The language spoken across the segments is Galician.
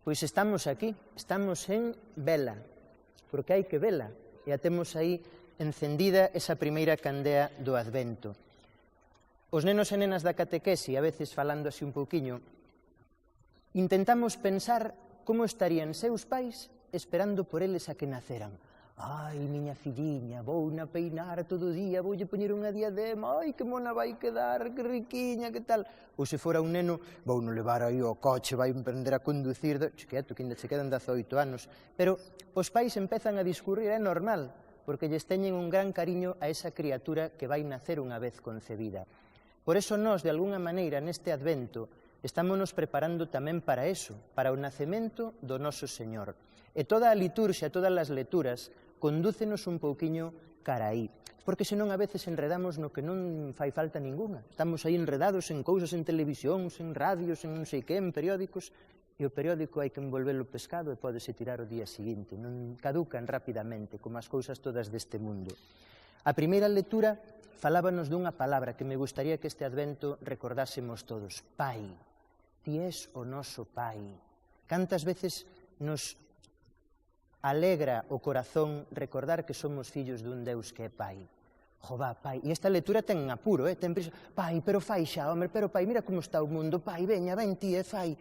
Pois estamos aquí, estamos en vela, porque hai que vela, e a temos aí encendida esa primeira candea do Advento. Os nenos e nenas da catequese, a veces falando así un pouquiño, intentamos pensar como estarían seus pais esperando por eles a que naceran. Ai, miña filliña, vouna peinar todo o día, voulle poñer unha diadema, ai, que mona vai quedar, que riquiña, que tal. Ou se fora un neno, vouno levar aí ao coche, vai aprender a conducir, quieto, que ainda se quedan 18 anos. Pero os pais empezan a discurrir, é normal, porque lles teñen un gran cariño a esa criatura que vai nacer unha vez concebida. Por eso nós, de alguna maneira, neste Advento, estámonos preparando tamén para eso, para o nacemento do noso Señor. E toda a liturxia, todas as lecturas, condúcenos un pouquiño cara aí, porque senón a veces enredamos no que non fai falta ninguna. Estamos aí enredados en cousas, en televisións, en radios, en non sei que, en periódicos, e o periódico hai que envolvelo pescado e pódese tirar o día seguinte, non caducan rapidamente, como as cousas todas deste mundo. A primeira lectura falábanos dunha palabra que me gustaría que este Advento recordásemos todos: Pai. Ti és o noso Pai. Cantas veces nos alegra o corazón recordar que somos fillos dun Deus que é Pai. Jová, Pai, e esta lectura ten apuro, ten prisa. Pai, pero fai xa, home, pero Pai, mira como está o mundo. Pai, veña, ven ti e fai.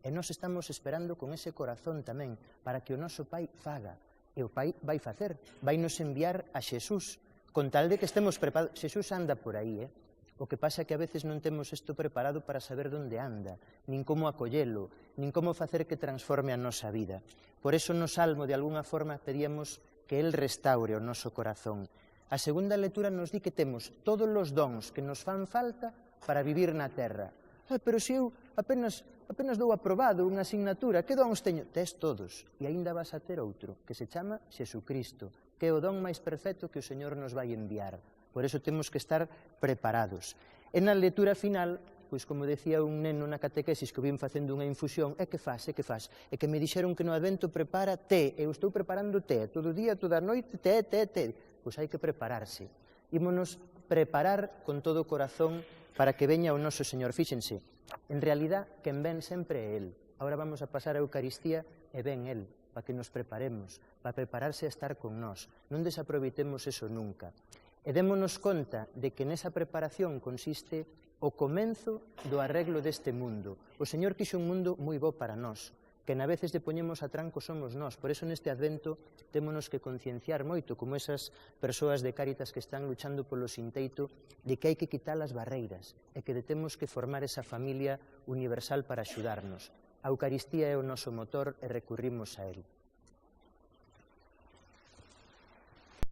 E nós estamos esperando con ese corazón tamén, para que o noso Pai faga. E o Pai vai facer, vai nos enviar a Xesús, con tal de que estemos preparados. Xesús anda por aí, O que pasa é que a veces non temos isto preparado para saber onde anda, nin como acollelo, nin como facer que transforme a nosa vida. Por eso no Salmo, de alguna forma, pedíamos que El restaure o noso corazón. A segunda lectura nos di que temos todos os dons que nos fan falta para vivir na terra. Pero se eu apenas dou aprobado unha asignatura, que dons teño? Tes todos, e aínda vas a ter outro, que se chama Xesucristo, que é o don máis perfecto que o Señor nos vai enviar. Por eso temos que estar preparados. E na lectura final, pois como decía un neno na catequesis que vim facendo unha infusión, que faz? E que me dixeron que no Advento prepara té, eu estou preparando té, todo día, toda noite, té. Pois hai que prepararse. Ímonos preparar con todo o corazón para que veña o noso Señor. Fíxense, en realidad, quen ven sempre é El. Agora vamos a pasar a Eucaristía e ven El, para que nos preparemos, para prepararse a estar con nós. Non desaproveitemos eso nunca. E démonos conta de que nesa preparación consiste o comenzo do arreglo deste mundo. O Señor quixo un mundo moi bo para nós, que na veces de poñemos a tranco somos nós. Por eso neste Advento témonos que concienciar moito, como esas persoas de Cáritas que están luchando polo sinteito, de que hai que quitar as barreiras e que temos que formar esa familia universal para axudarnos. A Eucaristía é o noso motor e recurrimos a Él.